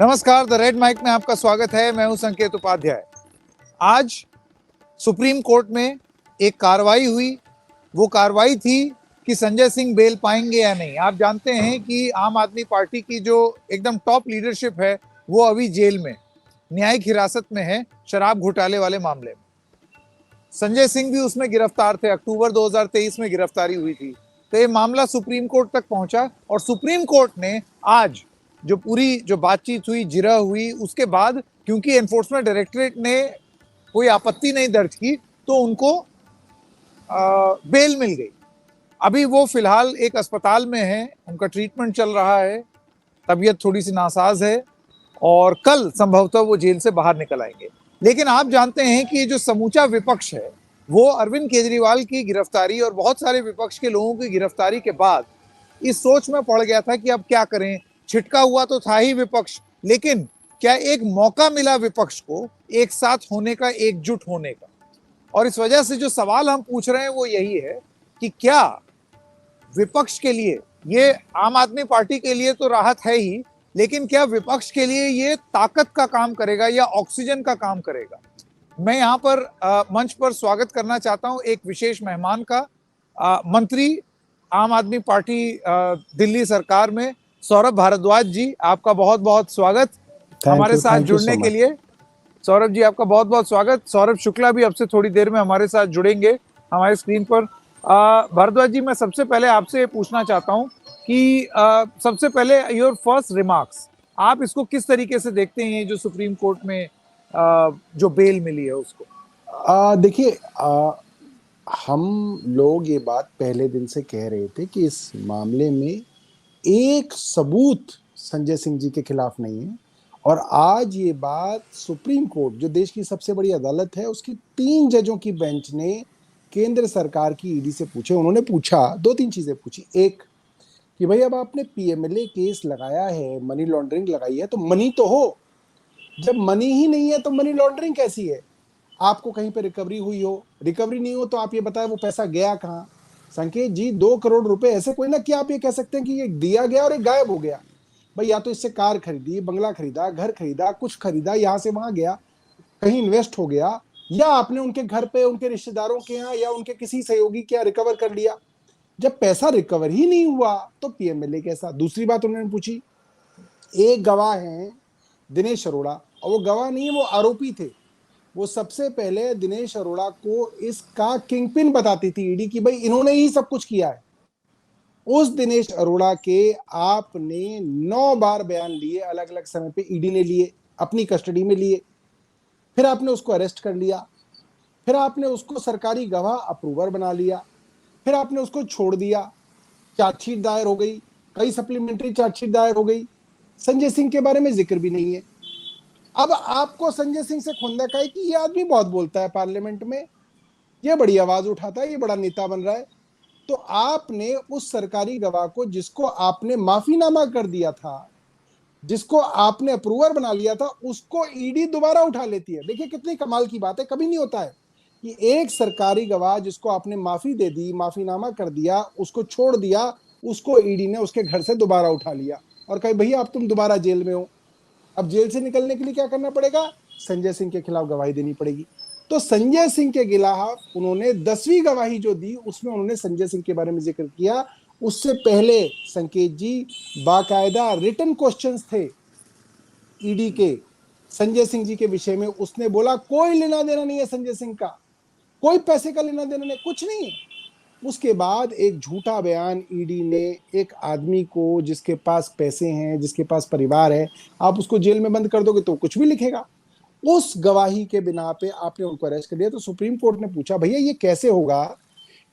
नमस्कार, the red mic में आपका स्वागत है। मैं हूं संकेत उपाध्याय। आज सुप्रीम कोर्ट में एक कार्रवाई हुई। वो कार्रवाई थी कि संजय सिंह बेल पाएंगे या नहीं। आप जानते हैं कि आम आदमी पार्टी की जो एकदम टॉप लीडरशिप है वो अभी जेल में न्यायिक हिरासत में है शराब घोटाले वाले मामले में। संजय सिंह भी उसमें गिरफ्तार थे। अक्टूबर 2023 में गिरफ्तारी हुई थी। तो ये मामला सुप्रीम कोर्ट तक पहुंचा और सुप्रीम कोर्ट ने आज जो बातचीत हुई, जिरह हुई, उसके बाद क्योंकि एनफोर्समेंट डायरेक्टरेट ने कोई आपत्ति नहीं दर्ज की तो उनको बेल मिल गई। अभी वो फिलहाल एक अस्पताल में है, उनका ट्रीटमेंट चल रहा है, तबीयत थोड़ी सी नासाज है और कल संभवतः वो जेल से बाहर निकल आएंगे। लेकिन आप जानते हैं कि जो समूचा विपक्ष है वो अरविंद केजरीवाल की गिरफ्तारी और बहुत सारे विपक्ष के लोगों की गिरफ्तारी के बाद इस सोच में पड़ गया था कि अब क्या करें। छिटका हुआ तो था ही विपक्ष, लेकिन क्या एक मौका मिला विपक्ष को एक साथ होने का, एकजुट होने का। और इस वजह से जो सवाल हम पूछ रहे हैं वो यही है कि क्या विपक्ष के लिए, ये आम आदमी पार्टी के लिए तो राहत है ही, लेकिन क्या विपक्ष के लिए ये ताकत का काम करेगा या ऑक्सीजन का काम करेगा। मैं यहाँ पर मंच पर स्वागत करना चाहता हूँ एक विशेष मेहमान का, मंत्री आम आदमी पार्टी दिल्ली सरकार में सौरभ भारद्वाज जी। आपका बहुत बहुत स्वागत हमारे साथ जुड़ने के लिए। सौरभ जी, आपका बहुत बहुत स्वागत। सौरभ शुक्ला भी अब से थोड़ी देर में हमारे साथ जुड़ेंगे हमारे स्क्रीन पर। भारद्वाज जी, मैं सबसे पहले आपसे पूछना चाहता हूं कि सबसे पहले योर फर्स्ट रिमार्क्स, आप इसको किस तरीके से देखते हैं जो सुप्रीम कोर्ट में जो बेल मिली है उसको। देखिए, हम लोग ये बात पहले दिन से कह रहे थे कि इस मामले में एक सबूत संजय सिंह जी के खिलाफ नहीं है। और आज ये बात सुप्रीम कोर्ट, जो देश की सबसे बड़ी अदालत है, उसकी 3 जजों की बेंच ने केंद्र सरकार की ईडी से पूछे। उन्होंने पूछा 2-3 चीजें पूछी। एक कि भाई अब आपने पीएमएलए केस लगाया है, मनी लॉन्ड्रिंग लगाई है, तो मनी तो हो। जब मनी ही नहीं है तो मनी लॉन्ड्रिंग कैसी है? आपको कहीं पे रिकवरी हुई हो, रिकवरी नहीं हो तो आप ये बताएं वो पैसा गया कहाँ। संकेत जी, 2 करोड़ रुपए ऐसे कोई ना कि आप ये कह सकते हैं कि ये दिया गया और ये गायब हो गया। भाई या तो इससे कार खरीदी, बंगला खरीदा, घर खरीदा, कुछ खरीदा, यहां से वहां गया, कहीं इन्वेस्ट हो गया, या आपने उनके घर पे, उनके रिश्तेदारों के यहाँ या उनके किसी सहयोगी के यहाँ रिकवर कर लिया। जब पैसा रिकवर ही नहीं हुआ तो पीएमएलए कैसा? दूसरी बात उन्होंने पूछी, एक गवाह है दिनेश अरोड़ा, और वो गवाह नहीं है, वो आरोपी थे। वो सबसे पहले दिनेश अरोड़ा को इसका किंगपिन बताती थी ईडी की भाई इन्होंने ही सब कुछ किया है। उस दिनेश अरोड़ा के आपने 9 बार बयान लिए, अलग अलग समय पे ईडी ने लिए, अपनी कस्टडी में लिए, फिर आपने उसको अरेस्ट कर लिया, फिर आपने उसको सरकारी गवाह अप्रूवर बना लिया, फिर आपने उसको छोड़ दिया, चार्जशीट दायर हो गई, कई सप्लीमेंट्री चार्जशीट दायर हो गई। संजय सिंह के बारे में जिक्र भी नहीं है। अब आपको संजय सिंह से खुंदक है कि ये आदमी बहुत बोलता है पार्लियामेंट में, ये बड़ी आवाज उठाता है, ये बड़ा नेता बन रहा है। तो आपने उस सरकारी गवाह को, जिसको आपने माफीनामा कर दिया था, जिसको आपने अप्रूवर बना लिया था, उसको ईडी दोबारा उठा लेती है। देखिए कितनी कमाल की बात है, कभी नहीं होता है कि एक सरकारी गवाह जिसको आपने माफी दे दी, माफीनामा कर दिया, उसको छोड़ दिया, उसको ईडी ने उसके घर से दोबारा उठा लिया और कहे भैया अब तुम दोबारा जेल में हो। अब जेल से निकलने के लिए क्या करना पड़ेगा? संजय सिंह के खिलाफ गवाही देनी पड़ेगी। तो संजय सिंह के खिलाफ उन्होंने 10वीं गवाही जो दी, उसमें उन्होंने संजय सिंह के बारे में जिक्र किया। उससे पहले संकेत जी, बाकायदा रिटन क्वेश्चंस थे ईडी के संजय सिंह जी के विषय में। उसने बोला कोई लेना देना नहीं है संजय सिंह का, कोई पैसे का लेना देना नहीं, कुछ नहीं है। उसके बाद एक झूठा बयान ईडी ने एक आदमी को, जिसके पास पैसे हैं, जिसके पास परिवार है, आप उसको जेल में बंद कर दोगे तो कुछ भी लिखेगा। उस गवाही के बिना पे आपने उनको अरेस्ट कर लिया। तो सुप्रीम कोर्ट ने पूछा भैया ये कैसे होगा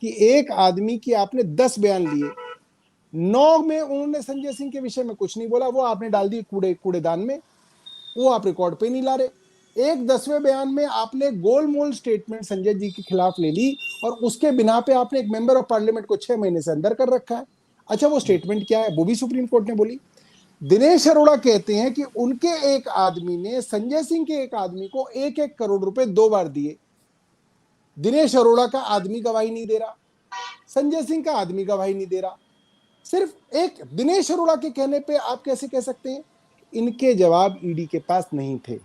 कि एक आदमी की आपने 10 बयान लिए, 9 में उन्होंने संजय सिंह के विषय में कुछ नहीं बोला, वो आपने डाल दी कूड़ेदान में, वो आप रिकॉर्ड पे नहीं ला रहे। एक 10वें बयान में आपने गोलमोल स्टेटमेंट संजय जी के खिलाफ ले ली और उसके बिना पे आपने एक मेंबर ऑफ पार्लियामेंट को 6 महीने से अंदर कर रखा है। अच्छा वो स्टेटमेंट क्या है वो भी सुप्रीम कोर्ट ने बोली। दिनेश अरोड़ा कहते हैं कि उनके एक आदमी ने संजय सिंह के एक आदमी को 1-1 करोड़ रुपए 2 बार दिए। दिनेश अरोड़ा का आदमी गवाही नहीं दे रहा, संजय सिंह का आदमी गवाही नहीं दे रहा। सिर्फ एक दिनेश अरोड़ा के कहने पे आप कैसे कह सकते हैं इनके जवाब ईडी के पास नहीं थे।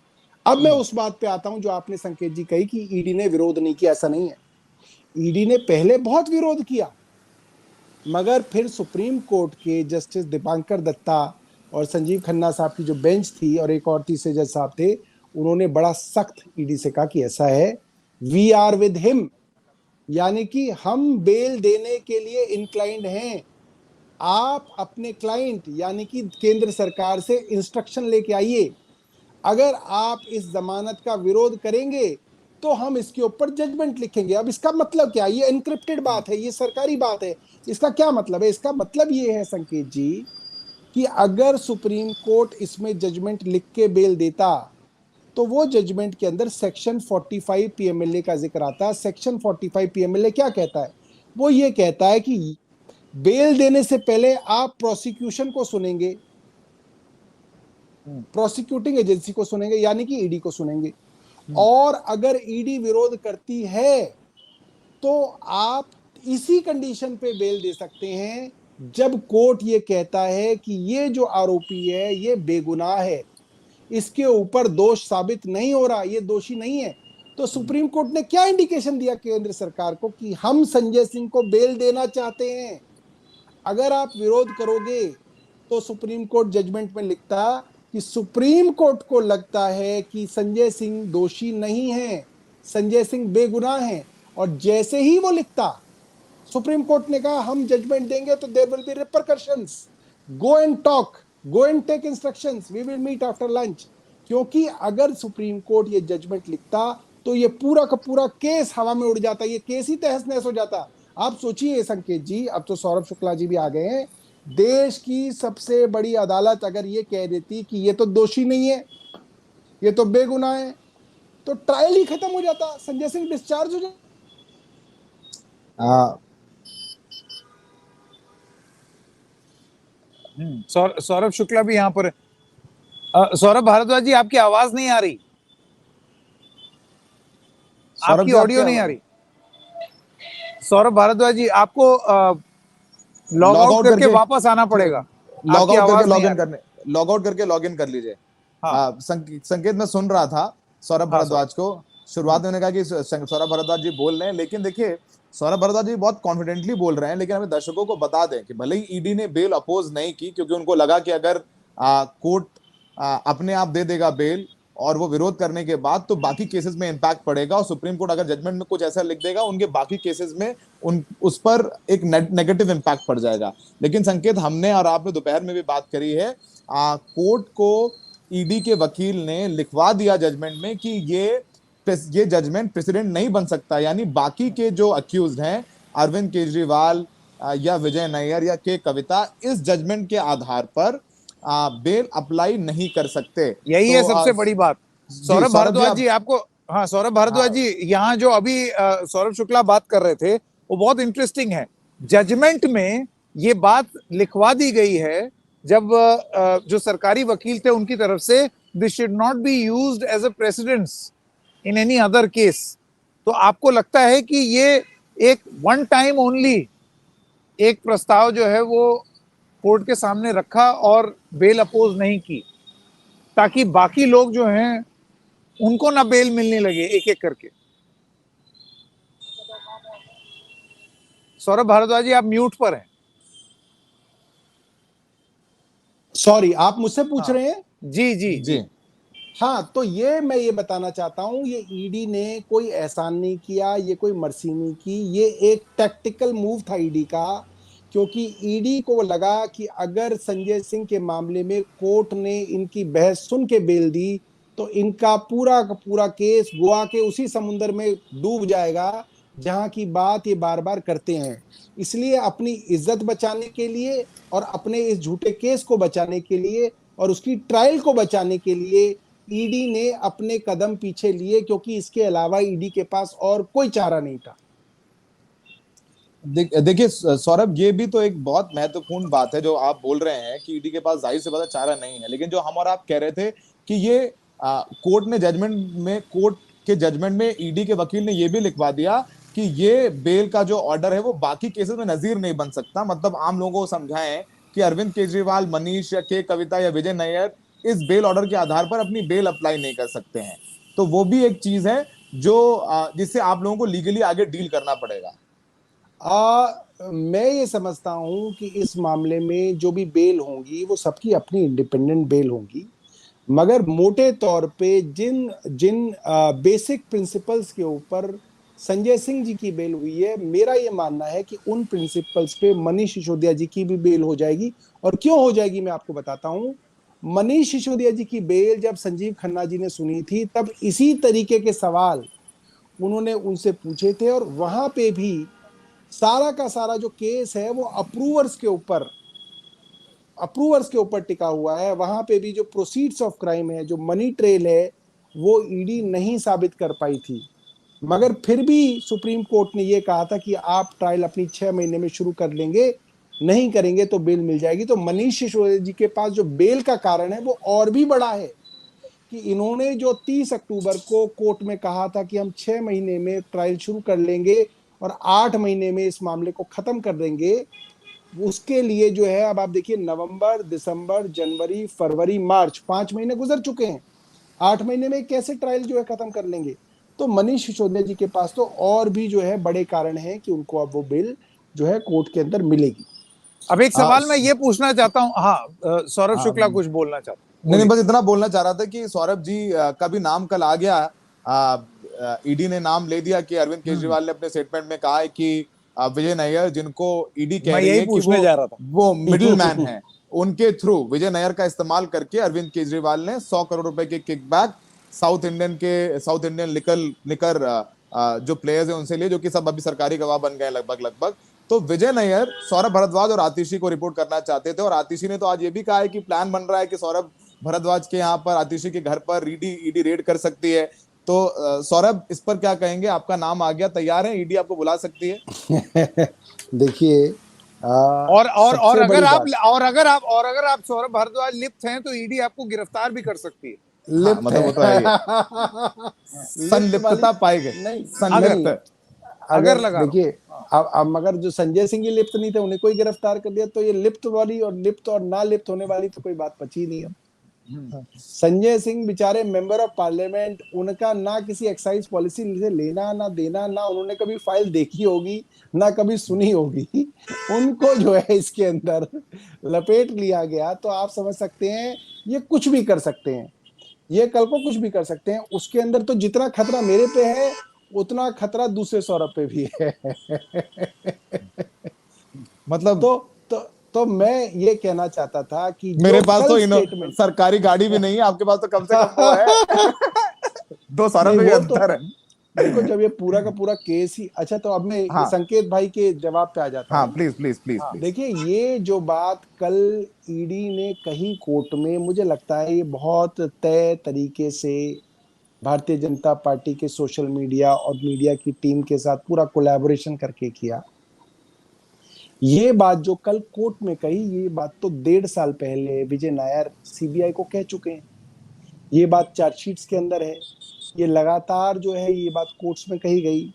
अब मैं उस बात पे आता हूं जो आपने संकेत जी कही कि ईडी ने विरोध नहीं किया, ऐसा नहीं है। ईडी ने पहले बहुत विरोध किया, मगर फिर सुप्रीम कोर्ट के जस्टिस दीपांकर दत्ता और संजीव खन्ना साहब की जो बेंच थी और एक और तीसरे जज साहब थे, उन्होंने बड़ा सख्त ईडी से कहा कि ऐसा है, वी आर विद हिम, यानी कि हम बेल देने के लिए इंक्लाइंड हैं। आप अपने क्लाइंट यानी कि केंद्र सरकार से इंस्ट्रक्शन लेके आइए। अगर आप इस जमानत का विरोध करेंगे तो हम इसके ऊपर जजमेंट लिखेंगे। अब इसका मतलब क्या? ये एनक्रिप्टेड बात है, ये सरकारी बात है। इसका क्या मतलब है? इसका मतलब ये है संकेत जी कि अगर सुप्रीम कोर्ट इसमें जजमेंट लिख के बेल देता तो वो जजमेंट के अंदर सेक्शन 45 पीएमएलए का जिक्र आता। सेक्शन 45 पीएमएलए क्या कहता है? वो ये कहता है कि बेल देने से पहले आप प्रोसिक्यूशन को सुनेंगे, प्रोसिक्यूटिंग एजेंसी को सुनेंगे, यानी कि ईडी को सुनेंगे। और अगर ईडी विरोध करती है तो आप इसी कंडीशन पे बेल दे सकते हैं जब कोर्ट ये कहता है कि ये जो आरोपी है ये बेगुनाह है, इसके ऊपर दोष साबित नहीं हो रहा, ये दोषी नहीं है। तो सुप्रीम कोर्ट ने क्या इंडिकेशन दिया केंद्र सरकार को कि हम संजय सिंह को बेल देना चाहते हैं। अगर आप विरोध करोगे तो सुप्रीम कोर्ट जजमेंट में लिखता कि सुप्रीम कोर्ट को लगता है कि संजय सिंह दोषी नहीं है, संजय सिंह बेगुनाह है। और जैसे ही वो लिखता, सुप्रीम कोर्ट ने कहा हम जजमेंट देंगे तो there will be repercussions, go and talk, go and take instructions, we will meet after lunch. क्योंकि अगर सुप्रीम कोर्ट ये जजमेंट लिखता तो ये पूरा का पूरा केस हवा में उड़ जाता, ये केस ही तहस नहस हो जाता। आप सोचिए संकेत जी, अब तो सौरभ शुक्ला जी भी आ गए हैं, देश की सबसे बड़ी अदालत अगर ये कह देती कि ये तो दोषी नहीं है, ये तो बेगुनाह है, तो ट्रायल ही खत्म हो जाता, संजय सिंह डिस्चार्ज हो जाता। सौरभ शुक्ला भी यहाँ पर है। सौरभ भारद्वाज जी, आपकी आवाज नहीं आ रही, आपकी ऑडियो नहीं आ रही। सौरभ भारद्वाज जी, आपको लॉग आउट करके वापस आना पड़ेगा। लॉग आउट करके लॉग इन कर लीजिए। हाँ। संकेत में सुन रहा था सौरभ भारद्वाज को, शुरुआत में उन्होंने कहा कि सौरभ भारद्वाज जी बोल रहे हैं, लेकिन देखिए सौरभ भारद्वाज जी बहुत कॉन्फिडेंटली बोल रहे हैं, लेकिन हमें दर्शकों को बता दें कि भले ही ईडी ने बेल अपोज नहीं की क्योंकि उनको लगा कि अगर कोर्ट अपने आप दे देगा बेल और वो विरोध करने के बाद तो बाकी केसेस में इंपैक्ट पड़ेगा, और सुप्रीम कोर्ट अगर जजमेंट में कुछ ऐसा लिख देगा उनके बाकी केसेस में उस पर एक नेगेटिव इंपैक्ट पड़ जाएगा। लेकिन संकेत, हमने और आपने दोपहर में भी बात करी है, कोर्ट को ईडी के वकील ने लिखवा दिया जजमेंट में कि ये जजमेंट प्रेसिडेंट नहीं बन सकता, यानी बाकी के जो अक्यूज्ड हैं अरविंद केजरीवाल या विजय नायर या के कविता, इस जजमेंट के आधार पर बेल अप्लाई नहीं कर सकते। यही है सबसे बड़ी बात। सौरभ भारद्वाज जी, आपको, हाँ सौरभ भारद्वाज जी, यहाँ जो अभी सौरभ शुक्ला बात कर रहे थे वो बहुत इंटरेस्टिंग है। जजमेंट में ये बात लिखवा दी गई है, जब जो सरकारी वकील थे उनकी तरफ से, this should not be used as a precedence in any other case. तो आपको लगता है कि ये एक वन टाइम ओनली एक प्रस्ताव जो है वो कोर्ट के सामने रखा और बेल अपोज नहीं की, ताकि बाकी लोग जो हैं उनको ना बेल मिलने लगे एक एक करके? सौरभ भारद्वाज जी, आप म्यूट पर हैं। सॉरी, आप मुझसे पूछ रहे हैं? जी जी जी। हाँ, तो ये मैं ये बताना चाहता हूं, ये ईडी ने कोई एहसान नहीं किया, ये कोई मर्सी नहीं की, ये एक टैक्टिकल मूव था ईडी का। क्योंकि ईडी को लगा कि अगर संजय सिंह के मामले में कोर्ट ने इनकी बहस सुन के बेल दी तो इनका पूरा का पूरा केस गोवा के उसी समुद्र में डूब जाएगा जहां की बात ये बार बार करते हैं। इसलिए अपनी इज्जत बचाने के लिए और अपने इस झूठे केस को बचाने के लिए और उसकी ट्रायल को बचाने के लिए ईडी ने अपने कदम पीछे लिए, क्योंकि इसके अलावा ईडी के पास और कोई चारा नहीं था। देखिए सौरभ, ये भी तो एक बहुत महत्वपूर्ण बात है जो आप बोल रहे हैं कि ईडी के पास जाहिर से ज्यादा चारा नहीं है, लेकिन जो हम और आप कह रहे थे कि ये कोर्ट के जजमेंट में ईडी के वकील ने ये भी लिखवा दिया कि ये बेल का जो ऑर्डर है वो बाकी केसेस में नजीर नहीं बन सकता। मतलब आम लोगों को समझाएं कि अरविंद केजरीवाल, मनीष या के कविता या विजय नायर इस बेल ऑर्डर के आधार पर अपनी बेल अप्लाई नहीं कर सकते हैं। तो वो भी एक चीज है जो जिससे आप लोगों को लीगली आगे डील करना पड़ेगा। मैं ये समझता हूं कि इस मामले में जो भी बेल होंगी वो सबकी अपनी इंडिपेंडेंट बेल होंगी, मगर मोटे तौर पे जिन जिन बेसिक प्रिंसिपल्स के ऊपर संजय सिंह जी की बेल हुई है, मेरा ये मानना है कि उन प्रिंसिपल्स पे मनीष सिसोदिया जी की भी बेल हो जाएगी। और क्यों हो जाएगी मैं आपको बताता हूं। मनीष सिसोदिया जी की बेल जब संजीव खन्ना जी ने सुनी थी, तब इसी तरीके के सवाल उन्होंने उनसे पूछे थे, और वहां पे भी सारा का सारा जो केस है वो अप्रूवर्स के ऊपर टिका हुआ है। वहां पे भी जो प्रोसीड्स ऑफ क्राइम है, जो मनी ट्रेल है, वो ईडी नहीं साबित कर पाई थी। मगर फिर भी सुप्रीम कोर्ट ने ये कहा था कि आप ट्रायल अपनी 6 महीने में शुरू कर लेंगे, नहीं करेंगे तो बेल मिल जाएगी। तो मनीष सिसोदिया जी के पास जो बेल का कारण है वो और भी बड़ा है कि इन्होंने जो 30 अक्टूबर को कोर्ट में कहा था कि हम 6 महीने में ट्रायल शुरू कर लेंगे और 8 महीने में इस मामले को खत्म कर देंगे, उसके लिए जो है अब आप देखिए नवंबर, दिसंबर, जनवरी, फरवरी, मार्च 5 महीने गुजर चुके हैं। 8 महीने में कैसे ट्रायल जो है खत्म कर लेंगे। तो मनीष सिसोदिया जी के पास तो और भी जो है बड़े कारण हैं कि उनको अब वो बिल जो है कोर्ट के अंदर मिलेगी। अब एक सवाल मैं ये पूछना चाहता हूँ, हाँ सौरभ शुक्ला कुछ बोलना चाहता हूँ। नहीं, बस इतना बोलना चाह रहा था कि सौरभ जी का भी नाम कल आ गया। ईडी ने नाम ले दिया कि अरविंद केजरीवाल ने अपने स्टेटमेंट में कहा है कि विजय नायर, जिनको ईडी कह रही है कि वो मिडिल मैन है, उनके थ्रू विजय नायर का इस्तेमाल करके अरविंद केजरीवाल ने 100 करोड़ रुपए के किकबैक साउथ इंडियन लिकर जो प्लेयर्स हैं उनसे लिए, जो कि सब अभी सरकारी गवाह बन गए लगभग। तो विजय नायर सौरभ भारद्वाज और आतिशी को रिपोर्ट करना चाहते थे, और आतिशी ने तो आज ये भी कहा है कि प्लान बन रहा है कि सौरभ भारद्वाज के यहाँ पर, आतिशी के घर पर ईडी रेड कर सकती है। तो सौरभ, इस पर क्या कहेंगे? आपका नाम आ गया, तैयार है, ईडी आपको बुला सकती है। देखिए, और अगर आप सौरभ भारद्वाज लिप्त हैं तो ईडी आपको गिरफ्तार भी कर सकती है। लिप्त मतलब वो तो है संलिप्तता पाई गई, नहीं, संलिप्त अगर देखिए, अब मगर जो संजय सिंह लिप्त नहीं थे उन्हें कोई गिरफ्तार कर दिया, तो ये लिप्त और ना लिप्त होने वाली तो कोई बात बची नहीं है। संजय सिंह बेचारे मेंबर ऑफ पार्लियामेंट, उनका ना किसी एक्साइज पॉलिसी से लेना ना देना, ना उन्होंने कभी फाइल देखी होगी ना कभी सुनी होगी, उनको जो है इसके अंदर लपेट लिया गया। तो आप समझ सकते हैं ये कुछ भी कर सकते हैं, ये कल को कुछ भी कर सकते हैं। उसके अंदर तो जितना खतरा मेरे पे है उतना खतरा दूसरे सौरभ पे भी है। मतलब तो मैं ये कहना चाहता था कि मेरे पास तो सरकारी गाड़ी भी नहीं है, आपके पास तो कम से कम वो है। दो सौरभ में अंतर है। देखो, जब ये पूरा का पूरा केस ही, अच्छा तो अब मैं संकेत भाई के जवाब पे आ जाता हूँ। प्लीज। देखिए, ये जो बात कल ईडी ने कही कोर्ट में, मुझे लगता है ये बहुत तय तरीके से भारतीय जनता पार्टी के सोशल मीडिया और मीडिया की टीम के साथ पूरा कोलैबोरेशन करके किया। ये बात जो कल कोर्ट में कही, ये बात तो 1.5 साल पहले विजय नायर सीबीआई को कह चुके हैं। ये बात चार्जशीट्स के अंदर है, ये लगातार जो है ये बात कोर्ट्स में कही गई।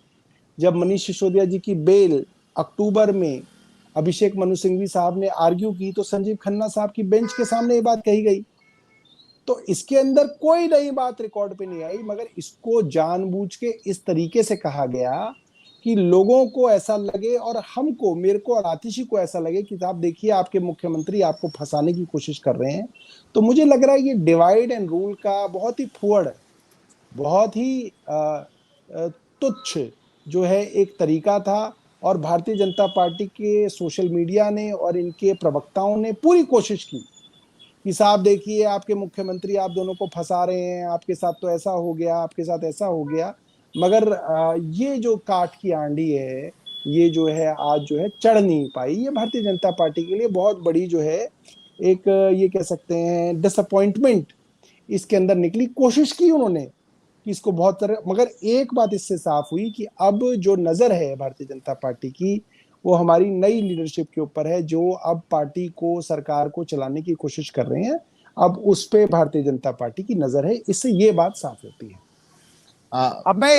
जब मनीष सिसोदिया जी की बेल अक्टूबर में अभिषेक मनु सिंघवी साहब ने आर्ग्यू की, तो संजीव खन्ना साहब की बेंच के सामने ये बात कही गई। तो इसके अंदर कोई नई बात रिकॉर्ड पे नहीं आई, मगर इसको जानबूझ के इस तरीके से कहा गया कि लोगों को ऐसा लगे, और हमको, मेरे को और आतिशी को ऐसा लगे कि आप देखिए आपके मुख्यमंत्री आपको फंसाने की कोशिश कर रहे हैं। तो मुझे लग रहा है ये डिवाइड एंड रूल का बहुत ही फुअड़, बहुत ही तुच्छ जो है एक तरीका था। और भारतीय जनता पार्टी के सोशल मीडिया ने और इनके प्रवक्ताओं ने पूरी कोशिश की कि साहब देखिए आपके मुख्यमंत्री आप दोनों को फंसा रहे हैं, आपके साथ तो ऐसा हो गया, आपके साथ ऐसा हो गया। मगर ये जो काठ की आंधी है, ये जो है आज जो है चढ़ नहीं पाई। ये भारतीय जनता पार्टी के लिए बहुत बड़ी जो है एक, ये कह सकते हैं डिसअपॉइंटमेंट इसके अंदर निकली। कोशिश की उन्होंने कि इसको बहुत तरह, मगर एक बात इससे साफ हुई कि अब जो नजर है भारतीय जनता पार्टी की, वो हमारी नई लीडरशिप के ऊपर है, जो अब पार्टी को, सरकार को चलाने की कोशिश कर रहे हैं। अब उस पे भारतीय जनता पार्टी की नजर है, इससे ये बात साफ होती है। अब मैं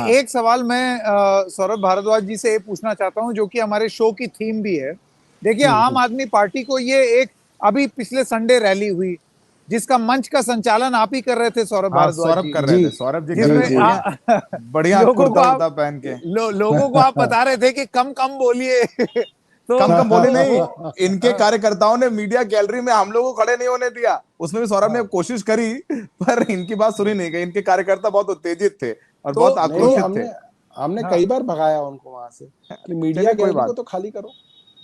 एक सवाल मैं सौरभ भारद्वाज जी से ये पूछना चाहता हूं, जो कि हमारे शो की थीम भी है। देखिए, आम आदमी पार्टी को ये एक, अभी पिछले संडे रैली हुई, जिसका मंच का संचालन आप ही कर रहे थे सौरभ हाँ भारद्वाज सौरभ जी, कर रहे जी, थे, सौरभ जी कर जिसमें रहे थे, बढ़िया बढ़िया लोगों को कुर्ता आप उर्ता पहन के। लोगों को आप बता रहे थे कि कम कम बोलिए तो कम कम बोले नहीं, वो इनके कार्यकर्ताओं ने मीडिया गैलरी में हम लोगों को खड़े नहीं होने दिया, उसमें भी सौरभ ने हाँ, कोशिश करी, पर इनकी बात सुनी नहीं गई। इनके कार्यकर्ता बहुत उत्तेजित थे और तो बहुत नहीं नहीं, आक्रोशित थे। हमने हमने हाँ, कई बार भगाया उनको वहां से कि मीडिया चलिए कोई गैलरी को बात, तो खाली करो।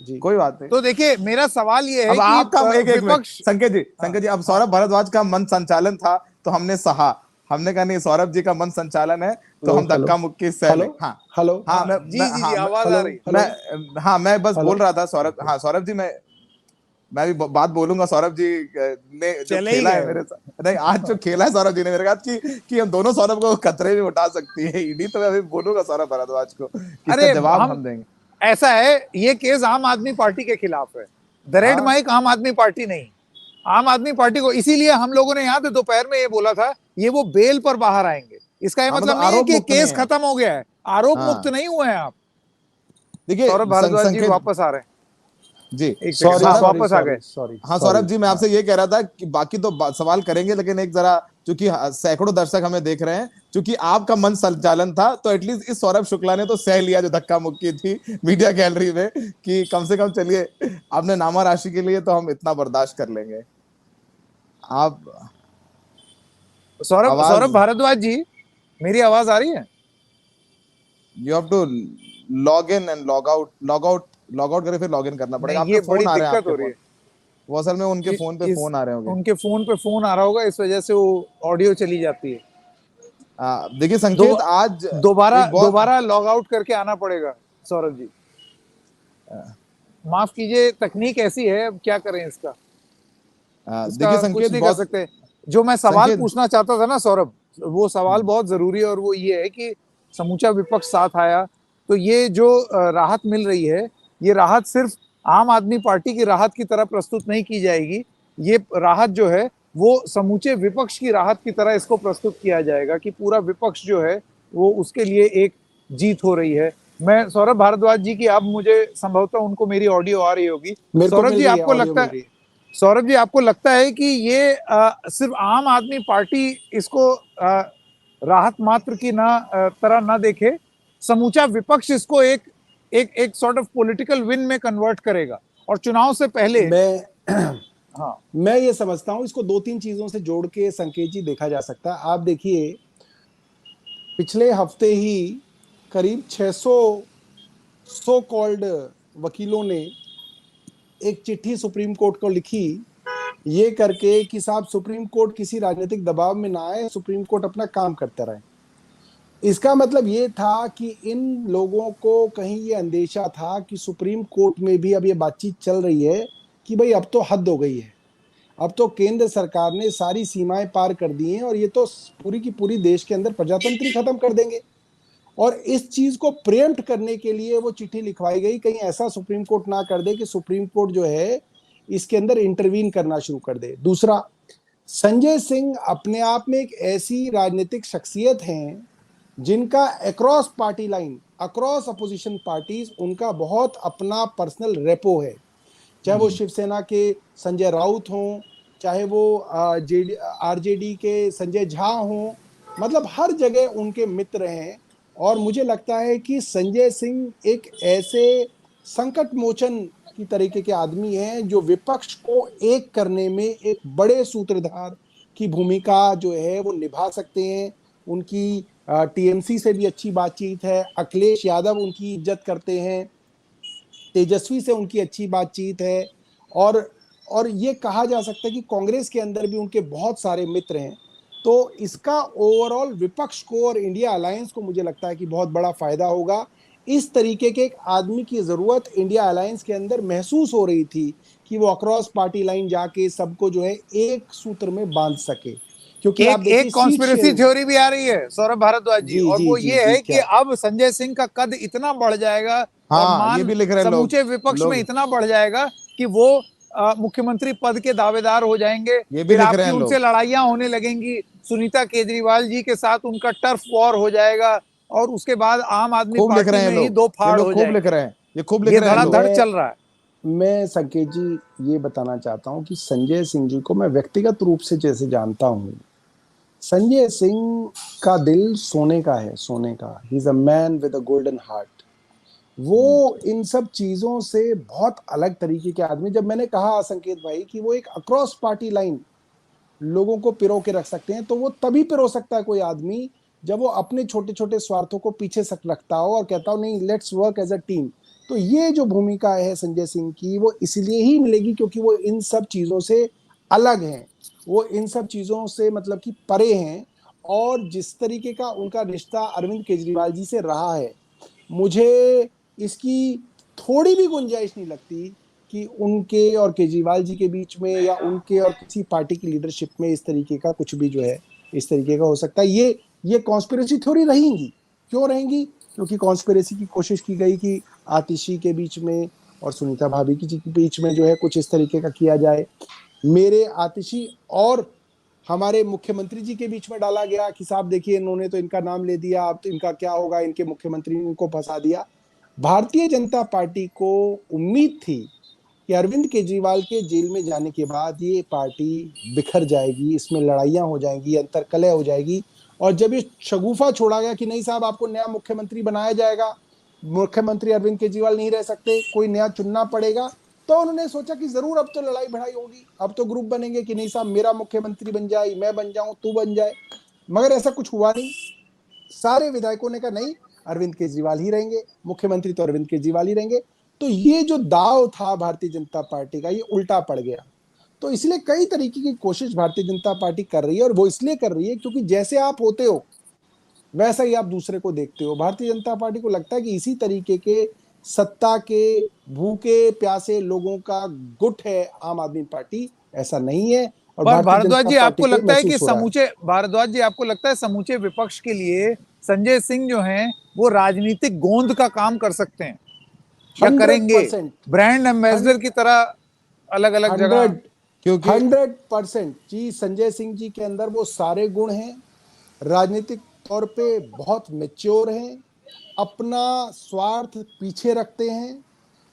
जी। कोई बात नहीं। तो देखिए मेरा सवाल ये है अब कि आपका एक एक मिनट विपक्ष। संकेत जी, हाँ, संकेत जी, अब हाँ, सौरभ भारद्वाज का मन संचालन था तो हमने सहा, हमने कहा नहीं सौरभ जी का मन संचालन है तो हेलो हम हेलो धक्का मुक्की सह हेलो लेंगे। हाँ हेलो हाँ हाँ, मैं जी जी जी, हाँ आवाज आ हेलो रही। हेलो हाँ मैं बस हेलो। बोल रहा था सौरभ, ओके। हाँ सौरभ जी मैं भी बात बोलूंगा। सौरभ जी ने जो चले ही खेला है गए मेरे वो। साथ, नहीं आज जो खेला है सौरभ जी ने मेरे साथ कि हम दोनों सौरभ को खतरे में उठा सकती है ईडी, तो मैं अभी बोलूंगा सौरभ भारद्वाज को कि इसका अरे जवाब हम, हम देंगे। ऐसा है, ये केस आम आदमी पार्टी के खिलाफ है, द रेड हाँ माइक आम आदमी पार्टी नहीं। आम आदमी पार्टी को इसीलिए हम लोगों ने यहाँ पे दोपहर में ये बोला था ये वो बेल पर बाहर आएंगे। इसका ये हाँ मतलब मतलब नहीं है आरोप कि मुक्त नहीं केस है। खत्म हो गया है, आरोप मुक्त हाँ नहीं हुए हैं आप। देखिए सौरभ भारद्वाज जी संकेत वापस आ रहे जी, हैं, एक सेकंड, सॉरी हाँ सौरभ, सॉरी वापस आ सॉरी गए। सॉरी हाँ सॉरी। सौरभ जी मैं हाँ आपसे ये कह रहा था कि बाकी तो सवाल करेंगे, लेकिन एक जरा चूंकि सैकड़ों दर्शक हमें देख रहे हैं, चूंकि आपका मन संचालन था तो एटलीस्ट इस सौरभ शुक्ला ने तो सह लिया जो धक्का मुक्की थी मीडिया गैलरी में, कि कम से कम चलिए आपने नामा राशि के लिए तो हम इतना बर्दाश्त कर लेंगे। आप सौरभ आवाज, सौरभ भारद्वाज जी, मेरी आवाज आ रही है? You have to log in and log out करके फिर लॉग इन करना पड़ेगा। नहीं, आपके ये बड़ी फोन आ रहे हैं, दिक्कत आपके हो रही फोन, है। वो असल में उनके फोन पे इस फोन आ रहे होंगे। उनके फोन पे फोन आ रहा होगा, इस वजह से वो ऑडियो चली जाती है। देखिए दो संकेत, आज दोबारा एक बहुत दोबारा लॉग आउट करके आना पड़ेगा सौरभ जी, माफ कीजिए, तकनीक ऐसी है, अब क्या करें इसका, देखिए इसका कुछ संकेत नहीं कर बहुत सकते। जो मैं सवाल संकेत पूछना चाहता था ना सौरभ, वो सवाल बहुत जरूरी है, और वो ये है कि समूचा विपक्ष साथ आया तो ये जो राहत मिल रही है, ये राहत सिर्फ आम आदमी पार्टी की राहत की तरह प्रस्तुत नहीं की जाएगी। ये राहत जो है वो समूचे विपक्ष की राहत की तरह इसको प्रस्तुत किया जाएगा कि पूरा विपक्ष जो है वो उसके लिए एक जीत हो रही है। मैं सौरभ भारद्वाज जी की, अब मुझे संभवतः उनको मेरी ऑडियो आ रही होगी। मेरे को सौरभ मिल जी रही है, आपको ऑडियो लगता मिल है, रही है। सौरभ जी आपको लगता है कि ये सिर्फ आम आदमी पार्टी इसको राहत मात्र की तरह ना देखे, समूचा विपक्ष इसको एक एक एक सॉर्ट ऑफ पॉलिटिकल विन में कन्वर्ट करेगा, और चुनाव से पहले। मैं हाँ, मैं ये समझता हूं इसको दो तीन चीजों से जोड़ के संकेत जी देखा जा सकता है। आप देखिए, पिछले हफ्ते ही करीब 600 सो कॉल्ड वकीलों ने एक चिट्ठी सुप्रीम कोर्ट को लिखी, ये करके कि साहब सुप्रीम कोर्ट किसी राजनीतिक दबाव में ना आए, सुप्रीम कोर्ट अपना काम करता रहे। इसका मतलब ये था कि इन लोगों को कहीं ये अंदेशा था कि सुप्रीम कोर्ट में भी अब ये बातचीत चल रही है कि भाई अब तो हद हो गई है, अब तो केंद्र सरकार ने सारी सीमाएं पार कर दी हैं और ये तो पूरी की पूरी देश के अंदर प्रजातंत्र ही खत्म कर देंगे। और इस चीज को प्रेम्प्ट करने के लिए वो चिट्ठी लिखवाई गई, कहीं ऐसा सुप्रीम कोर्ट ना कर दे कि सुप्रीम कोर्ट जो है इसके अंदर इंटरवीन करना शुरू कर दे। दूसरा, संजय सिंह अपने आप में एक ऐसी राजनीतिक शख्सियत हैं जिनका across party line, across opposition parties, उनका बहुत अपना पर्सनल रेपो है। चाहे वो शिवसेना के संजय राउत हों, चाहे वो आरजेडी के संजय झा हों, मतलब हर जगह उनके मित्र हैं। और मुझे लगता है कि संजय सिंह एक ऐसे संकट मोचन की तरीके के आदमी हैं जो विपक्ष को एक करने में एक बड़े सूत्रधार की भूमिका जो है वो निभा सकते हैं। उनकी टीएमसी से भी अच्छी बातचीत है, अखिलेश यादव उनकी इज्जत करते हैं, तेजस्वी से उनकी अच्छी बातचीत है, और ये कहा जा सकता है कि कांग्रेस के अंदर भी उनके बहुत सारे मित्र हैं। तो इसका ओवरऑल विपक्ष को और इंडिया अलायंस को मुझे लगता है कि बहुत बड़ा फायदा होगा। इस तरीके के एक आदमी की जरूरत इंडिया अलायंस के अंदर महसूस हो रही थी कि वो अक्रॉस पार्टी लाइन जाके सबको जो है एक सूत्र में बांध सके, क्योंकि आप एक देखिए एक सीट कॉन्स्पिरेसी शेयरिंग। थ्योरी भी आ रही है सौरभ भारद्वाज जी, जी और जी वो जी ये जी, है कि क्या? अब संजय सिंह का कद इतना बढ़ जाएगा और हाँ ये मान भी लिख रहे हैं लोग, समूचे विपक्ष में इतना बढ़ जाएगा कि वो मुख्यमंत्री पद के दावेदार हो जाएंगे। ये भी फिर लिख रहे आपकी हैं उनसे लोग, लड़ाइयां होने लगेंगी, सुनीता केजरीवाल जी के साथ उनका टर्फ वॉर हो जाएगा, और उसके बाद आम आदमी खूब लिख रहे पार्टी हैं में ही लोग, दो ये फाड़ लोग हो खूब लिख जाएंगे। रहे हैं, ये खूब लिख ये रहे हैं लोग। धड़ाधड़ मैं चल रहा है। मैं संकेत जी ये बताना चाहता हूं कि संजय सिंह जी को मैं व्यक्तिगत रूप से जैसे जानता हूं, संजय सिंह का दिल सोने का है, सोने का। He is a man with a golden heart. वो इन सब चीजों से बहुत अलग तरीके के आदमी, जब मैंने कहा संकेत भाई कि वो एक अक्रॉस पार्टी लाइन लोगों को पिरो के रख सकते हैं, तो वो तभी पिरो सकता है कोई आदमी जब वो अपने छोटे छोटे स्वार्थों को पीछे सक रखता हो और कहता हो नहीं, let's work as a team. तो ये जो भूमिका है संजय सिंह की, वो इसलिए ही मिलेगी क्योंकि वो इन सब चीजों से अलग हैं, वो इन सब चीजों से मतलब कि परे हैं। और जिस तरीके का उनका रिश्ता अरविंद केजरीवाल जी से रहा है, मुझे इसकी थोड़ी भी गुंजाइश नहीं लगती कि उनके और केजरीवाल जी के बीच में या उनके और किसी पार्टी की लीडरशिप में इस तरीके का कुछ भी जो है इस तरीके का हो सकता है। ये कॉन्स्पिरेसी थ्योरी रहेंगी। क्यों रहेंगी? क्योंकि कॉन्स्पिरेसी की कोशिश की गई कि आतिशी के बीच में और सुनीता भाभी के बीच में जो है कुछ इस तरीके का किया जाए। मेरे आतिशी और हमारे मुख्यमंत्री जी के बीच में डाला गया कि साहब देखिए इन्होंने तो इनका नाम ले दिया, अब तो इनका क्या होगा, इनके मुख्यमंत्री ने इनको फंसा दिया। भारतीय जनता पार्टी को उम्मीद थी कि अरविंद केजरीवाल के जेल में जाने के बाद ये पार्टी बिखर जाएगी, इसमें लड़ाइयां हो जाएंगी, अंतरकलह हो जाएगी। और जब ये शगुफा छोड़ा गया कि नहीं साहब आपको नया मुख्यमंत्री बनाया जाएगा, मुख्यमंत्री अरविंद केजरीवाल नहीं रह सकते, कोई नया चुनना पड़ेगा, तो उन्होंने सोचा कि जरूर अब तो लड़ाई भड़ाई होगी, अब तो ग्रुप बनेंगे कि नहीं साहब मेरा मुख्यमंत्री बन जाए, मैं बन जाऊं, तू बन जाए। मगर ऐसा कुछ हुआ नहीं। सारे विधायकों ने कहा नहीं, अरविंद केजरीवाल ही रहेंगे, मुख्यमंत्री तो अरविंद केजरीवाल ही रहेंगे। तो ये जो दाव था भारतीय जनता पार्टी का, ये उल्टा पड़ गया। तो इसलिए कई तरीके की कोशिश भारतीय जनता पार्टी कर रही है, और वो इसलिए कर रही है क्योंकि जैसे आप होते हो वैसा ही आप दूसरे को देखते हो। भारतीय जनता पार्टी को लगता है कि इसी तरीके के सत्ता के भूखे प्यासे लोगों का गुट है आम आदमी पार्टी। ऐसा नहीं है, और पर भारतीय भारद्वाज जनता जी पार्टी आपको को लगता है कि महसूस हो रहा है। आपको लगता है समूचे विपक्ष के लिए संजय सिंह जो हैं वो राजनीतिक गोंद का काम कर सकते हैं या हंड्रेड करेंगे, परसेंट ब्रांड एम्बेसडर की तरह अलग अलग जगह? हंड्रेड क्योंकि 100% जी, संजय सिंह जी के अंदर वो सारे गुण हैं। राजनीतिक तौर पे बहुत मेच्योर हैं, अपना स्वार्थ पीछे रखते हैं,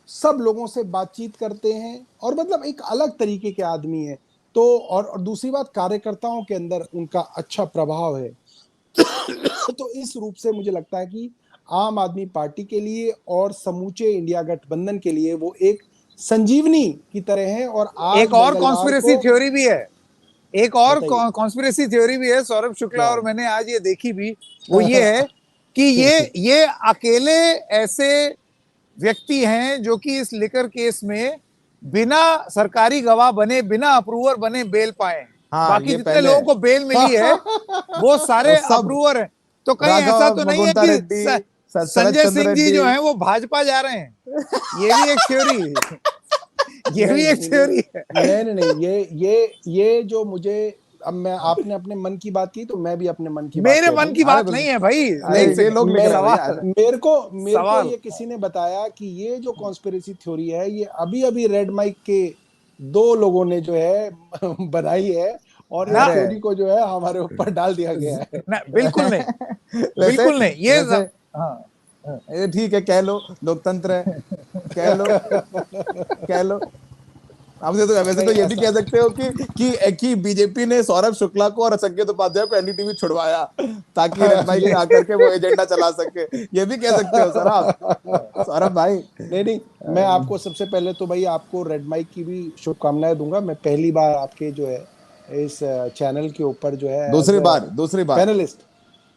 सब लोगों से बातचीत करते हैं, और मतलब एक अलग तरीके के आदमी है। तो और दूसरी बात, कार्यकर्ताओं के अंदर उनका अच्छा प्रभाव है। तो इस रूप से मुझे लगता है कि आम आदमी पार्टी के लिए और समूचे इंडिया गठबंधन के लिए वो एक संजीवनी की तरह है। और आज एक और मंगलवार कॉन्स्पिरेसी को थ्योरी भी है, एक और बताइए कॉन्स्पिरेसी थ्योरी भी है सौरभ शुक्ला, क्या और मैंने आज ये देखी भी, वो ये है कि ये अकेले ऐसे व्यक्ति हैं जो कि इस लिकर केस में बिना सरकारी गवाह बने, बिना अप्रूवर बने बेल पाए। हाँ, बाकी ये जितने पहले लोगों को बेल मिली है वो वो सारे सब अप्रूवर हैं। तो कहीं ऐसा राघव तो नहीं है मगुंता कि रेड्डी, शरद संजय चंद्र सिंह जी रेड्डी। जो हैं वो भाजपा जा रहे हैं? ये भी एक थ्योरी ये भी नहीं एक नहीं थ्योरी है। नहीं, ये जो मुझे, अब मैं, आपने अपने मन की बात की तो मैं भी अपने मन की बात मेरे कह मन दूं। की अरे बात नहीं है भाई, अरे एक नहीं, ये लोग सेकंड, लिख मैं रहे हैं भैया, सवाल, अरे मेरे को सवाल। ये किसी ने बताया कि ये जो कॉन्स्पिरेसी थ्योरी है, ये अभी अभी रेड माइक के 2 लोगों ने जो है बनाई है, और इस ना, अरे थ्योरी को जो है हमारे ऊपर डाल दिया गया है। ना, बिल्कुल नहीं, वैसे बिल्कुल नहीं, ये वैसे हाँ, ये ठीक है, कह लो लोकतंत्र है, कह लो, कह लो। आप वैसे तो नहीं ये भी ऐसा कह सकते हो कि बीजेपी ने सौरभ शुक्ला को और संकेत उपाध्याय को एनडीटीवी छुड़वाया ताकि रेड माइक ये में आकर के वो एजेंडा चला सके। ये भी कह सकते हो सर आप, सौरभ भाई। नहीं नहीं, मैं आपको सबसे पहले तो भाई आपको रेड माइक की भी शुभकामनाएं दूंगा। मैं पहली बार आपके जो है इस चैनल के ऊपर जो है एज दूसरी अ बार, दूसरी बार पैनलिस्ट,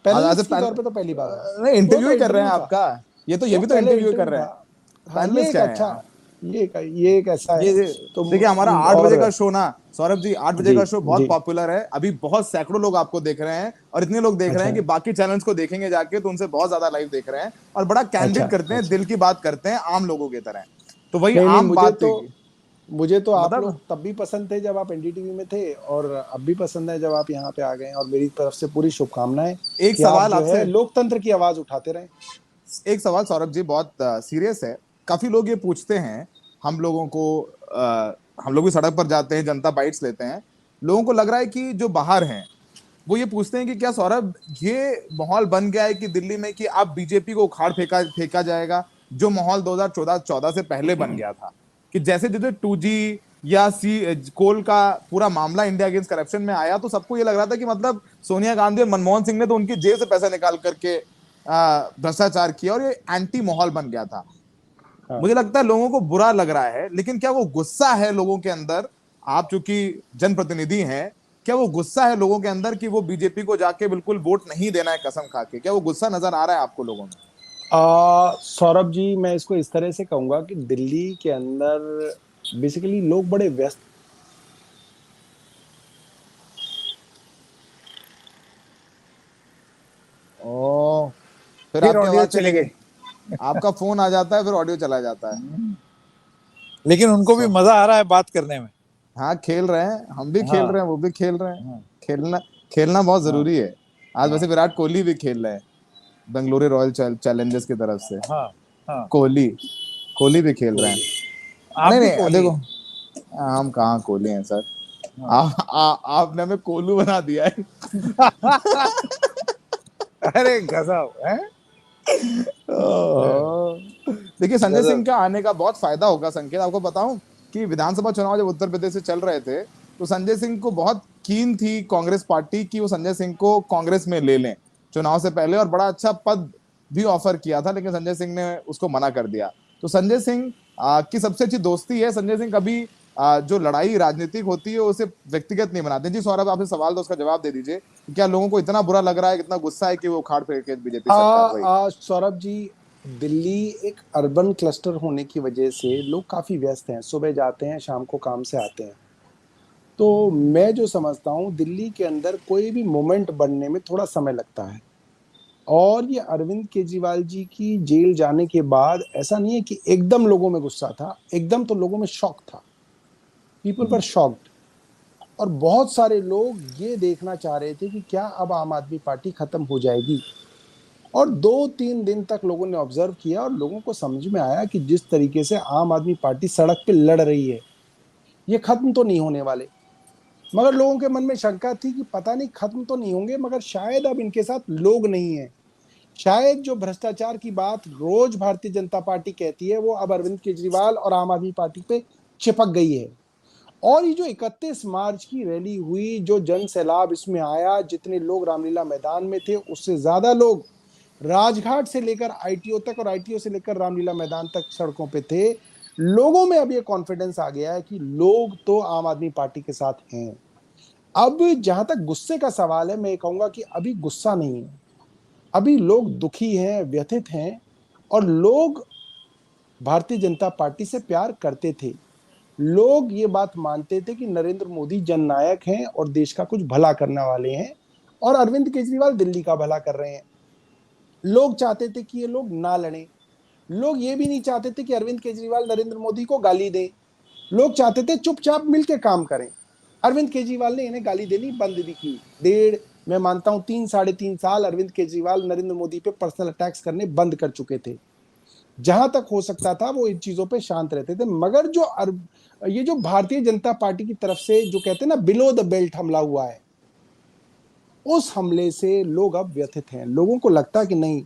आज आज पैनलिस्ट के तौर पे तो पहली बार हूँ। नहीं, वो इंटरव्यू तो ही कर रहे हैं इंटरव्यू था, आपका। ये वो भी तो पहले इंटरव्यू कर इंटरव्यू रहे था। हैं। हाँ, ये पैनलिस्ट एक क्या है अच्छा, यहाँ? ये एक ऐसा है। ये तो देखिए, हमारा 8 बजे और का शो ना सौरभ जी, 8 बजे जी का शो बहुत जी, पॉपुलर है, अभी बहुत सैकड़ों लोग आपको देख रहे हैं, और इतने लोग देख रहे अच्छा हैं कि बाकी चैनल्स को देखेंगे जाके तो उनसे बहुत ज्यादा लाइव देख रहे हैं, और बड़ा अच्छा कैंडिड करते हैं, अच्छा। दिल की बात करते हैं आम लोगों की तरह। तो वही नहीं नहीं, आम बात थी। मुझे तो आप मतलब लोग तब भी पसंद थे जब आप एनडीटीवी में थे, और अब भी पसंद है जब आप यहाँ पे आ गए हैं। और मेरी तरफ से पूरी शुभकामनाएं एक कि आप सवाल जो है आपसे, लोकतंत्र की आवाज उठाते रहें। एक सवाल सौरभ जी, बहुत सीरियस है। काफी लोग ये पूछते हैं हम लोगों को, हम लोग भी सड़क पर जाते हैं, जनता बाइट्स लेते हैं, लोगों को लग रहा है कि जो बाहर हैं वो ये पूछते हैं कि क्या सौरभ ये माहौल बन गया है कि दिल्ली में कि अब बीजेपी को उखाड़ फेंका फेंका जाएगा, जो माहौल 2014 से पहले बन गया था? कि जैसे जैसे 2G या कोल का पूरा मामला इंडिया अगेंस्ट करप्शन में आया, तो सबको ये लग रहा था कि मतलब सोनिया गांधी और मनमोहन सिंह ने तो उनकी जेब से पैसा निकाल करके भ्रष्टाचार किया और ये एंटी माहौल बन गया था। हाँ। मुझे लगता है लोगों को बुरा लग रहा है, लेकिन क्या वो गुस्सा है लोगों के अंदर? आप चूंकि जनप्रतिनिधि हैं, क्या वो गुस्सा है लोगों के अंदर कि वो बीजेपी को जाके बिल्कुल वोट नहीं देना है कसम खा के? क्या वो गुस्सा नजर आ रहा है आपको लोगों में? सौरभ जी, मैं इसको इस तरह से कहूंगा कि दिल्ली के अंदर बेसिकली लोग बड़े व्यस्त। ओ, फिर फिर आपकी ऑडियो आवाज चली चली गई। गई। आपका फोन आ जाता है, फिर ऑडियो चला जाता है। लेकिन उनको भी सो मजा आ रहा है बात करने में। हाँ, खेल रहे हैं, हम भी खेल हाँ रहे हैं, वो भी खेल रहे हैं। हाँ खेलना खेलना बहुत हाँ जरूरी है। आज हाँ वैसे विराट कोहली भी खेल रहे हैं, बेंगलुरु रॉयल चैलेंजर्स की तरफ से। हाँ हाँ। कोहली कोहली भी खेल रहे हैं। कोहली, आप नहीं भी नहीं, कोहली देखो, हैं। हम कहाँ कोहली हैं सर। हाँ। आपने हमें कोलू बना दिया है। अरे गजब है। देखिए, संजय सिंह गजब। का आने का बहुत फायदा होगा। संकेत, आपको बताऊं कि विधानसभा चुनाव जब उत्तर प्रदेश से चल रहे थे, तो संजय सिंह को बहुत कीन थी कांग्रेस पार्टी कि वो संजय सिंह को कांग्रेस में ले लें चुनाव से पहले, और बड़ा अच्छा पद भी ऑफर किया था, लेकिन संजय सिंह ने उसको मना कर दिया। तो संजय सिंह की सबसे अच्छी दोस्ती है। संजय सिंह कभी जो लड़ाई राजनीतिक होती है उसे व्यक्तिगत नहीं बनाते। जी सौरभ, आपसे सवाल था, उसका जवाब दे दीजिए कि क्या लोगों को इतना बुरा लग रहा है, कितना गुस्सा है कि वो उखाड़ फेंक के बीजेपी सरकार वही? सौरभ जी, दिल्ली एक अर्बन क्लस्टर होने की वजह से लोग काफी व्यस्त हैं, सुबह जाते हैं, शाम को काम से आते हैं। तो मैं जो समझता हूँ, दिल्ली के अंदर कोई भी मोमेंट बनने में थोड़ा समय लगता है। और ये अरविंद केजरीवाल जी की जेल जाने के बाद ऐसा नहीं है कि एकदम लोगों में गुस्सा था, एकदम तो लोगों में शॉक था। People were shocked. और बहुत सारे लोग ये देखना चाह रहे थे कि क्या अब आम आदमी पार्टी खत्म हो जाएगी। और 2-3 दिन तक लोगों ने ऑब्जर्व किया और लोगों को समझ में आया कि जिस तरीके से आम आदमी पार्टी सड़क पे लड़ रही है, ये खत्म तो नहीं होने वाले। मगर लोगों के मन में शंका थी कि पता नहीं खत्म तो नहीं होंगे, मगर शायद अब इनके साथ लोग नहीं है। शायद जो भ्रष्टाचार की बात रोज भारतीय जनता पार्टी कहती है, वो अब अरविंद केजरीवाल और आम आदमी पार्टी पे चिपक गई है। और ये जो 31 मार्च की रैली हुई, जो जन सैलाब इसमें आया, जितने लोग रामलीला मैदान में थे उससे ज्यादा लोग राजघाट से लेकर आईटीओ तक और आईटीओ से लेकर रामलीला मैदान तक सड़कों पे थे। लोगों में अब ये कॉन्फिडेंस आ गया है कि लोग तो आम आदमी पार्टी के साथ हैं। अब जहां तक गुस्से का सवाल है, मैं कहूंगा कि अभी गुस्सा नहीं है। अभी लोग दुखी हैं, व्यथित हैं। और लोग भारतीय जनता पार्टी से प्यार करते थे। लोग ये बात मानते थे कि नरेंद्र मोदी जननायक हैं और देश का कुछ भला करने वाले हैं, और अरविंद केजरीवाल दिल्ली का भला कर रहे हैं। लोग चाहते थे कि ये लोग ना लड़ें। लोग ये भी नहीं चाहते थे कि अरविंद केजरीवाल नरेंद्र मोदी को गाली दें। लोग चाहते थे चुपचाप मिलकर काम करें। अरविंद केजरीवाल ने इन्हें गाली देनी बंद भी की। मैं मानता हूं 3-3.5 साल अरविंद केजरीवाल नरेंद्र मोदी पे पर्सनल अटैक्स करने बंद कर चुके थे। जहां तक हो सकता था वो इन चीजों पे शांत रहते थे। मगर ये जो भारतीय जनता पार्टी की तरफ से जो कहते हैं ना बिलो द बेल्ट हमला हुआ है, उस हमले से लोग अब व्यथित हैं। लोगों को लगता कि नहीं,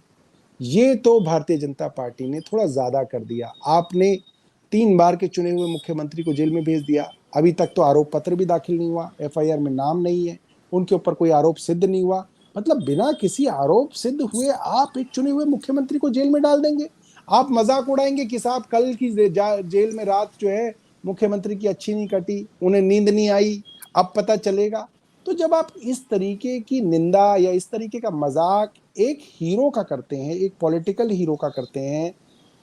ये तो भारतीय जनता पार्टी ने थोड़ा ज्यादा कर दिया। आपने 3 बार के चुने हुए मुख्यमंत्री को जेल में भेज दिया। अभी तक तो आरोप पत्र भी दाखिल नहीं हुआ, एफआईआर में नाम नहीं है, उनके ऊपर कोई आरोप सिद्ध नहीं हुआ। मतलब बिना किसी आरोप सिद्ध हुए आप एक चुने हुए मुख्यमंत्री को जेल में डाल देंगे। आप मजाक उड़ाएंगे कि साहब कल की जेल में रात जो है मुख्यमंत्री की अच्छी नहीं कटी, उन्हें नींद नहीं आई, अब पता चलेगा। तो जब आप इस तरीके की निंदा या इस तरीके का मजाक एक हीरो का करते हैं, एक पॉलिटिकल हीरो का करते हैं,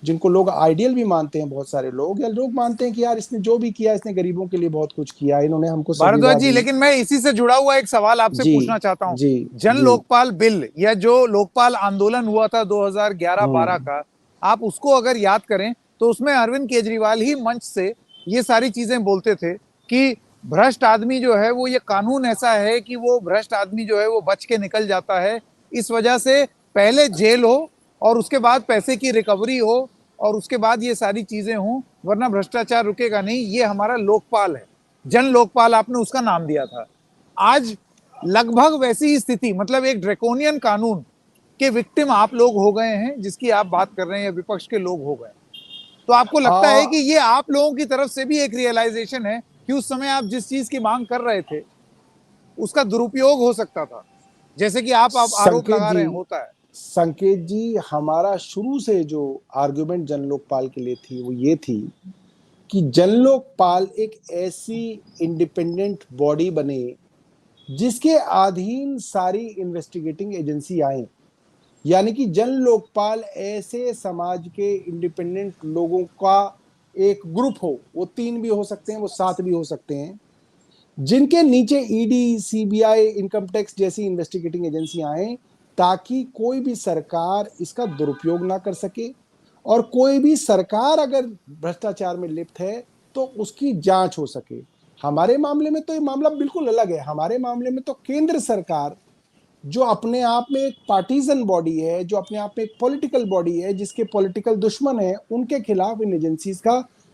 जिनको लोग आइडियल भी मानते हैं, बहुत सारे लोग, या लोग मानते हैं कि यार इसने जो भी किया, इसने गरीबों के लिए बहुत कुछ किया, इन्होंने हमको भारद्वाज संविदा जी, दी। लेकिन मैं इसी से जुड़ा हुआ एक सवाल आपसे जी पूछना चाहता हूं। जी जन जी। लोकपाल बिल या जो लोकपाल आंदोलन हुआ था 2011-12 हम्म। का, आप उसको अगर याद करें तो उसमें अरविंद केजरीवाल ही मंच से ये सारी चीजें बोलते थे कि भ्रष्ट आदमी जो है वो, ये कानून ऐसा है कि वो भ्रष्ट आदमी जो है वो बच के निकल जाता है, इस वजह से पहले जेल हो और उसके बाद पैसे की रिकवरी हो और उसके बाद ये सारी चीजें हों, वरना भ्रष्टाचार रुकेगा नहीं। ये हमारा लोकपाल है, जन लोकपाल आपने उसका नाम दिया था। आज लगभग वैसी ही स्थिति, मतलब एक ड्रैकोनियन कानून के विक्टिम आप लोग हो गए हैं जिसकी आप बात कर रहे हैं, या विपक्ष के लोग हो गए। तो आपको लगता है हाँ। कि ये आप लोगों की तरफ से भी एक रियलाइजेशन है कि उस समय आप जिस चीज की मांग कर रहे थे उसका दुरुपयोग हो सकता था, जैसे कि आप आरोप संकेत लगा रहे हैं जी, होता है? संकेत जी, हमारा शुरू से जो आर्गुमेंट जन लोकपाल के लिए थी वो ये थी कि जन लोकपाल एक ऐसी इंडिपेंडेंट बॉडी बने जिसके अधीन सारी इन्वेस्टिगेटिंग एजेंसी आए। यानी कि जन लोकपाल ऐसे समाज के इंडिपेंडेंट लोगों का एक ग्रुप हो, वो 3 भी हो सकते हैं, वो 7 भी हो सकते हैं, जिनके नीचे ईडी, सीबीआई, इनकम टैक्स जैसी इन्वेस्टिगेटिंग एजेंसी आए, ताकि कोई भी सरकार इसका दुरुपयोग ना कर सके, और कोई भी सरकार अगर भ्रष्टाचार में लिप्त है तो उसकी जांच हो सके। हमारे मामले में तो ये मामला बिल्कुल अलग है। हमारे मामले में तो केंद्र सरकार, जो अपने आप में एक पार्टीजन बॉडी है, जो अपने आप में एक पॉलिटिकल बॉडी है, जिसके पॉलिटिकल दुश्मन है, उनके खिलाफ इन एजेंसीज का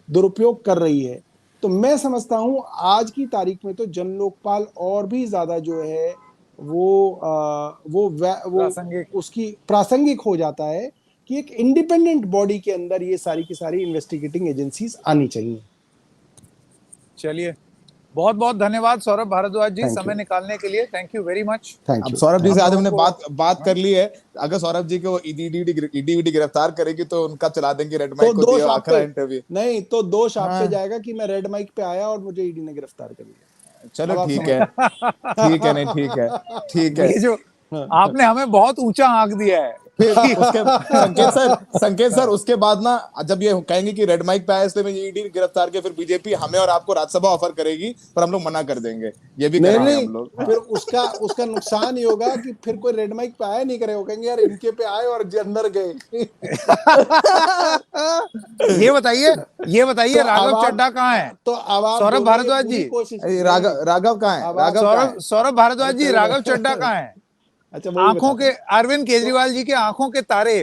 दुरुपयोग कर रही है। तो मैं समझता हूं आज की तारीख में तो जन लोकपाल और भी ज्यादा जो है वो प्रासंगिक। उसकी प्रासंगिक हो जाता है कि एक इंडिपेंडेंट बॉडी के अंदर ये सारी की सारी इन्वेस्टिगेटिंग एजेंसीज आनी चाहिए। चलिए, बहुत बहुत धन्यवाद सौरभ भारद्वाज जी, Thank समय you. निकालने के लिए। Thank you very much. Thank अब यू। सौरभ जी से आज हम हमने लोगों बात कर ली है। अगर सौरभ जी को ईडी गिरफ्तार करेगी तो उनका चला देंगे रेड माइक तो को, दोष दिया आप आखिरी पे इंटरव्यू। नहीं, तो दोष आप पे हाँ। जाएगा कि मैं रेड माइक पे आया और मुझे ईडी ने गिरफ्तार कर लिया। चलो अब आप ठीक समझ है, ठीक है, नहीं ठीक है, ठीक है। ये जो आपने हमें बहुत ऊंचा आंक दिया है फिर कि उसके संकेत सर उसके बाद ना, जब ये कहेंगे कि रेड माइक पे आया इसलिए मैं ईडी गिरफ्तार के, फिर बीजेपी हमें और आपको राज्यसभा ऑफर करेगी, पर हम लोग मना कर देंगे, ये भी नहीं करेंगे नहीं, हम लोग। फिर उसका नुकसान ये होगा कि फिर कोई रेड माइक पे आया नहीं करेगा, कहेंगे यार इनके पे आए और अंदर गए। ये बताइए तो राघव अब चड्ढा कहाँ है? तो अब आप सौरभ दोनों ये भारद्वाज पूरी जी, कोशिश राघव कहाँ है? अब आप- राघव कहाँ है? सौरभ भारद्वाज जी, चलो राघव चड्ढा कहाँ है? अच्छा, वही आंखों बताता के, अरविंद केजरीवाल जी के आंखों के तारे,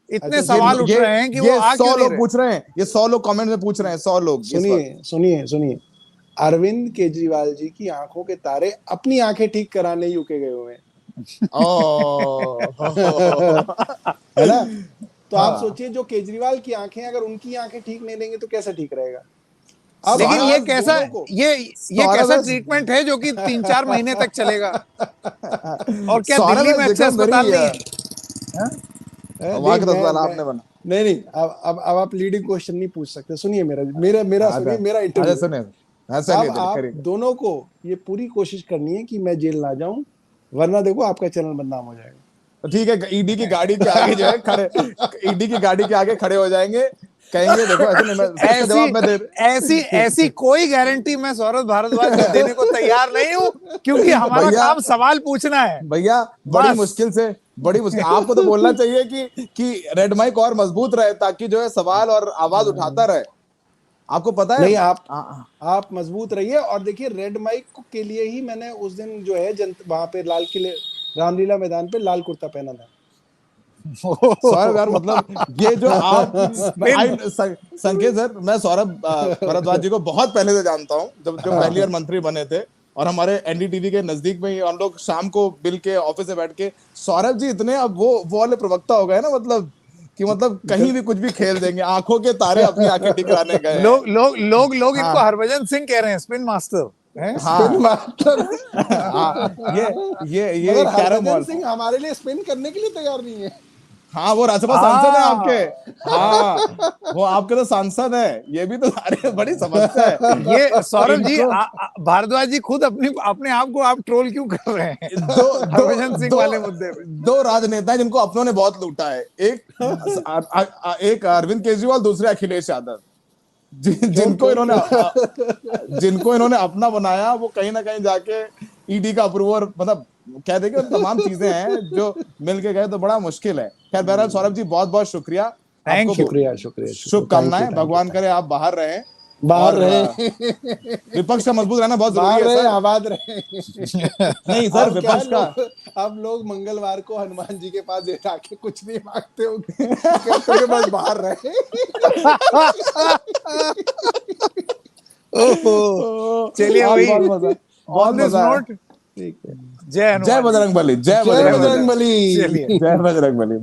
इतने अच्छा, सवाल उठ रहे हैं कि वो आ 100 क्यों नहीं लोग रहे? पूछ रहे हैं, ये 100 लोग कमेंट में पूछ रहे हैं, 100 लोग इस वक्त। सुनिए, अरविंद केजरीवाल जी की आंखों के तारे अपनी आंखें ठीक कराने यूके गए हुए हैं। है ना? तो आप हाँ। सोचिए, जो केजरीवाल की आंखें, अगर उनकी आंखें ठीक नहीं देंगे तो कैसे ठीक रहेगा? अब लेकिन ये आज कैसा, दोनों को ये कैसा ट्रीटमेंट है जो कि 3-4 महीने तक चलेगा? और क्या सौरभ दिल्ली में has अच्छे become अस्पताल very, नहीं है? वहां का तो अस्पताल आपने बना। नहीं, अब आप लीडिंग क्वेश्चन नहीं पूछ सकते। सुनिए मेरा सुनिए, मेरा अच्छा इंटरव्यू। सुनिए, हाँ चलिए अब आप करिए। दोनों को ये पूरी कोशिश करनी है कि मैं जेल ना जाऊं, वरना देखो आपका चैनल बदनाम हो जाएगा। तो ठीक है, ईडी की गाड़ी के आगे जो है खड़े, ईडी की गाड़ी के आगे खड़े हो जाएंगे, कहेंगे देखो ऐसे नहीं, मैं इसका जवाब मैं दे। ऐसी कोई गारंटी मैं सौरभ भारद्वाज को देने को तैयार नहीं हूँ, क्योंकि हमारा भैया- काम सवाल पूछना है भैया बस। बड़ी मुश्किल आपको तो बोलना चाहिए कि रेड माइक और मजबूत रहे, ताकि जो है सवाल और आवाज उठाता रहे। आपको पता है नहीं, आप मजबूत रहिए। और देखिए, रेड माइक के लिए ही मैंने उस दिन जो है वहां पे लाल किले, रामलीला मैदान पे लाल कुर्ता पहना था। सौरभ यार, मतलब ये जो आप संकेत सर, मैं सौरभ भारद्वाज जी को बहुत पहले से जानता हूँ, जब पहली बार मंत्री बने थे, और हमारे एनडीटीवी के नजदीक में ही हम लोग शाम को बिल के ऑफिस से बैठ के, सौरभ जी इतने अब वो वाले प्रवक्ता हो गए ना, मतलब कि मतलब कहीं भी कुछ भी खेल देंगे, आंखों के तारे अपनी आंखें टिकाने गए। लोग हाँ। इनको हरभजन सिंह कह रहे हैं, स्पिन मास्टर है। हाँ। मास्टर। ये मगर कैरम हरभजन बॉल, सिंह हमारे लिए स्पिन करने के लिए तैयार नहीं है। हाँ वो राज्यसभा सांसद है आपके, हाँ वो आपके तो सांसद है, ये भी तो अरे बड़ी समस्या है। ये सौरभ जी, इनको- भारद्वाज जी खुद अपने आप को आप ट्रोल क्यों कर रहे हैं हरभजन सिंह वाले मुद्दे पे? दो राजनेता हैं जिनको अपनों ने बहुत लूटा है, एक अरविंद केजरीवाल, दूसरे अखिलेश यादव, जिनको इन्होंने अपना बनाया, वो कहीं ना कहीं जाके ईडी का अप्रूवल, मतलब कह देंगे, तमाम चीजें हैं जो मिलके गए तो बड़ा मुश्किल है। खैर बहरहाल सौरभ जी बहुत बहुत शुक्रिया, थैंक आपको शुक्रिया। शुभकामनाएं, भगवान करे आप बाहर रहे, बाहर और रहे, विपक्ष का मजबूत रहना बहुत बाहर जरूरी है रहे, सर। आबाद रहे। नहीं सर, विपक्ष का अब लोग मंगलवार को हनुमान जी के पास जाके कुछ नहीं मांगते होंगे, कहते हैं बस बाहर रहे। चलिए, वही बहुत मजा आया। ठीक है। जय हनुमान। जय बजरंगबली, जय जय बजरंगबली। जय बजरंगबली।